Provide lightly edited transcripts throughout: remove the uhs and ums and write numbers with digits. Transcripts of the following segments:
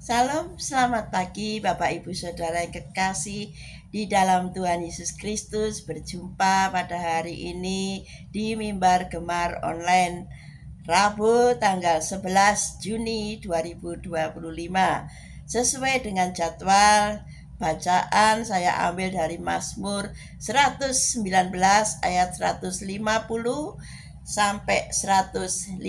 Salam, selamat pagi Bapak Ibu Saudara yang kekasih di dalam Tuhan Yesus Kristus. Berjumpa pada hari ini di Mimbar Gemar Online Rabu tanggal 11 Juni 2025. Sesuai dengan jadwal bacaan saya ambil dari Mazmur 119 ayat 150 sampai 156.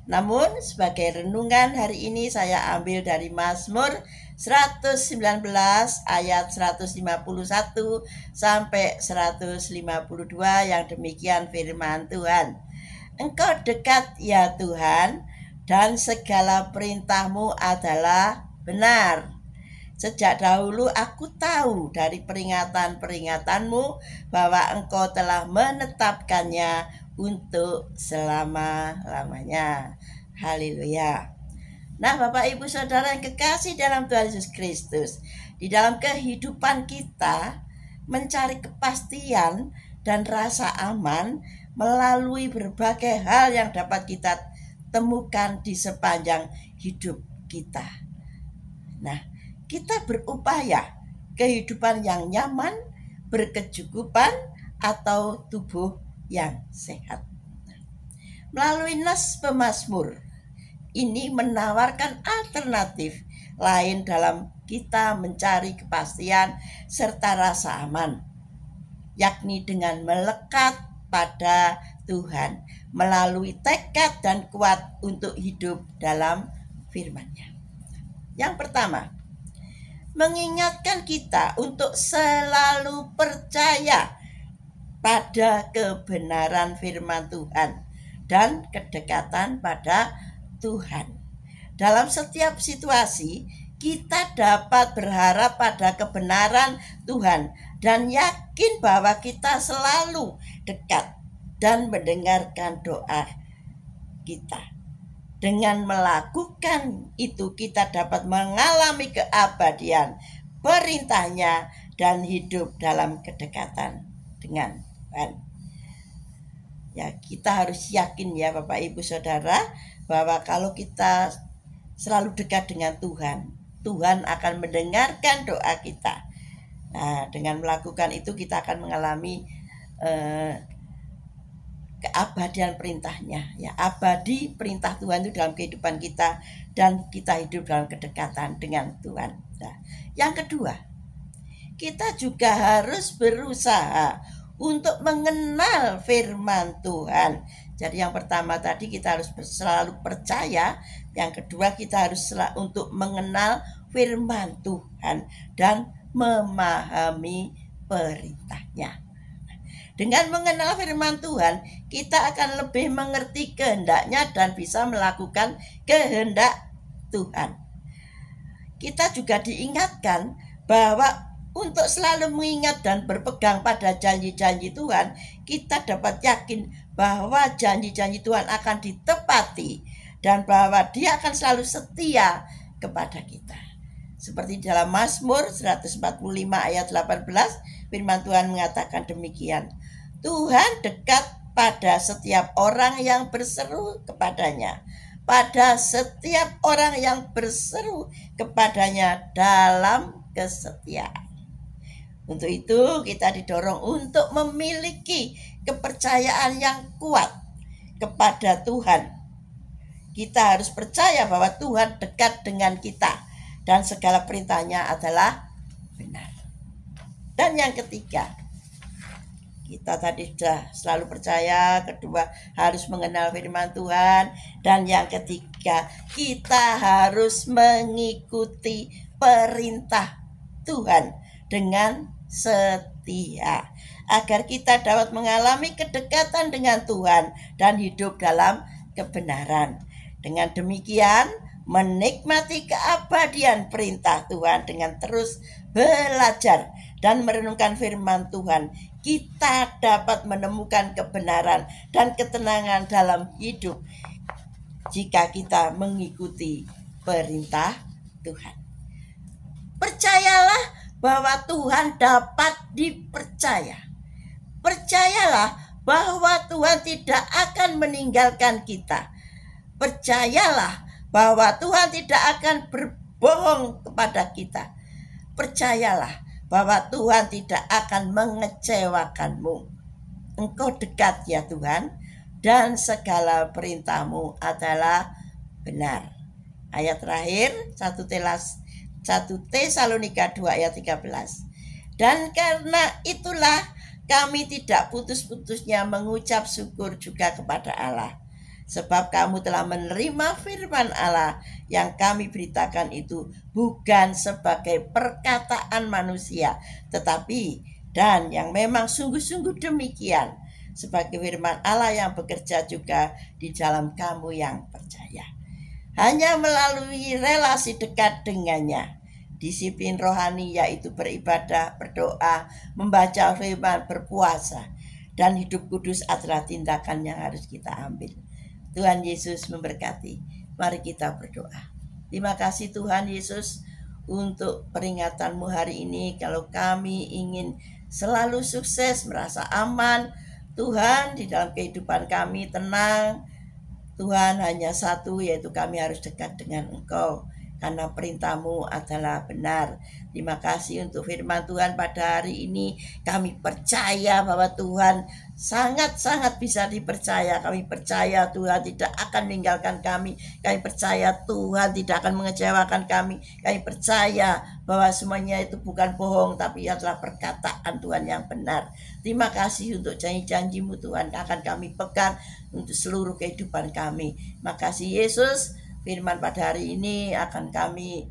Namun sebagai renungan hari ini saya ambil dari Mazmur 119 ayat 151 sampai 152 yang demikian firman Tuhan. Engkau dekat ya Tuhan, dan segala perintahmu adalah benar. Sejak dahulu aku tahu dari peringatan-peringatanmu bahwa engkau telah menetapkannya untuk selama-lamanya. Haleluya. Nah, Bapak Ibu Saudara yang kekasih dalam Tuhan Yesus Kristus, di dalam kehidupan kita mencari kepastian dan rasa aman melalui berbagai hal yang dapat kita temukan di sepanjang hidup kita. Nah, kita berupaya kehidupan yang nyaman, berkecukupan, atau tubuh yang sehat. Melalui nas pemazmur ini menawarkan alternatif lain dalam kita mencari kepastian serta rasa aman, yakni dengan melekat pada Tuhan melalui tekad dan kuat untuk hidup dalam firman-Nya. Yang pertama, mengingatkan kita untuk selalu percaya pada kebenaran firman Tuhan dan kedekatan pada Tuhan. Dalam setiap situasi, kita dapat berharap pada kebenaran Tuhan dan yakin bahwa kita selalu dekat dan mendengarkan doa kita. Dengan melakukan itu, kita dapat mengalami keabadian perintahnya dan hidup dalam kedekatan dengan Tuhan. Ya, kita harus yakin ya Bapak Ibu Saudara, bahwa kalau kita selalu dekat dengan Tuhan, Tuhan akan mendengarkan doa kita. Nah, dengan melakukan itu kita akan mengalami keabadian perintahnya, ya, abadi perintah Tuhan itu dalam kehidupan kita, dan kita hidup dalam kedekatan dengan Tuhan. Nah, yang kedua, kita juga harus berusaha untuk mengenal firman Tuhan. Jadi yang pertama tadi kita harus selalu percaya, yang kedua kita harus untuk mengenal firman Tuhan dan memahami perintahnya. Dengan mengenal firman Tuhan, kita akan lebih mengerti kehendaknya dan bisa melakukan kehendak Tuhan. Kita juga diingatkan bahwa untuk selalu mengingat dan berpegang pada janji-janji Tuhan, kita dapat yakin bahwa janji-janji Tuhan akan ditepati dan bahwa Dia akan selalu setia kepada kita. Seperti dalam Mazmur 145 ayat 18, firman Tuhan mengatakan demikian. Tuhan dekat pada setiap orang yang berseru kepadanya. Pada setiap orang yang berseru kepadanya dalam kesetiaan. Untuk itu kita didorong untuk memiliki kepercayaan yang kuat kepada Tuhan. Kita harus percaya bahwa Tuhan dekat dengan kita dan segala perintahnya adalah benar. Dan yang ketiga, kita tadi sudah selalu percaya, kedua harus mengenal firman Tuhan, dan yang ketiga kita harus mengikuti perintah Tuhan dengan setia agar kita dapat mengalami kedekatan dengan Tuhan dan hidup dalam kebenaran. Dengan demikian, menikmati keabadian perintah Tuhan dengan terus belajar dan merenungkan firman Tuhan, kita dapat menemukan kebenaran dan ketenangan dalam hidup jika kita mengikuti perintah Tuhan. Percayalah bahwa Tuhan dapat dipercaya. Percayalah bahwa Tuhan tidak akan meninggalkan kita. Percayalah bahwa Tuhan tidak akan berbohong kepada kita. Percayalah bahwa Tuhan tidak akan mengecewakanmu. Engkau dekat ya Tuhan, dan segala perintah-Mu adalah benar. Ayat terakhir 1 Tesalonika 2 ayat 13. Dan karena itulah kami tidak putus-putusnya mengucap syukur juga kepada Allah, sebab kamu telah menerima firman Allah yang kami beritakan itu bukan sebagai perkataan manusia, tetapi dan yang memang sungguh-sungguh demikian, sebagai firman Allah yang bekerja juga di dalam kamu yang percaya. Hanya melalui relasi dekat dengannya, disiplin rohani yaitu beribadah, berdoa, membaca firman, berpuasa, dan hidup kudus adalah tindakan yang harus kita ambil. Tuhan Yesus memberkati. Mari kita berdoa. Terima kasih Tuhan Yesus untuk peringatan-Mu hari ini. Kalau kami ingin selalu sukses, merasa aman, Tuhan, di dalam kehidupan kami tenang, Tuhan hanya satu, yaitu kami harus dekat dengan Engkau, karena perintah-Mu adalah benar. Terima kasih untuk firman Tuhan pada hari ini. Kami percaya bahwa Tuhan sangat-sangat bisa dipercaya. Kami percaya Tuhan tidak akan meninggalkan kami. Kami percaya Tuhan tidak akan mengecewakan kami. Kami percaya bahwa semuanya itu bukan bohong, tapi adalah perkataan Tuhan yang benar. Terima kasih untuk janji-janji-Mu Tuhan, akan kami pegang untuk seluruh kehidupan kami. Makasih Yesus. Firman pada hari ini akan kami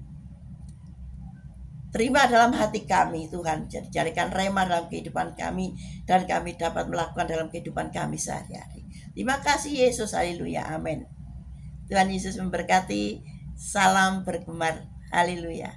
terima dalam hati kami, Tuhan. Jadikan rema dalam kehidupan kami, dan kami dapat melakukan dalam kehidupan kami sehari-hari. Terima kasih Yesus, haleluya, amin. Tuhan Yesus memberkati. Salam bergemar, haleluya.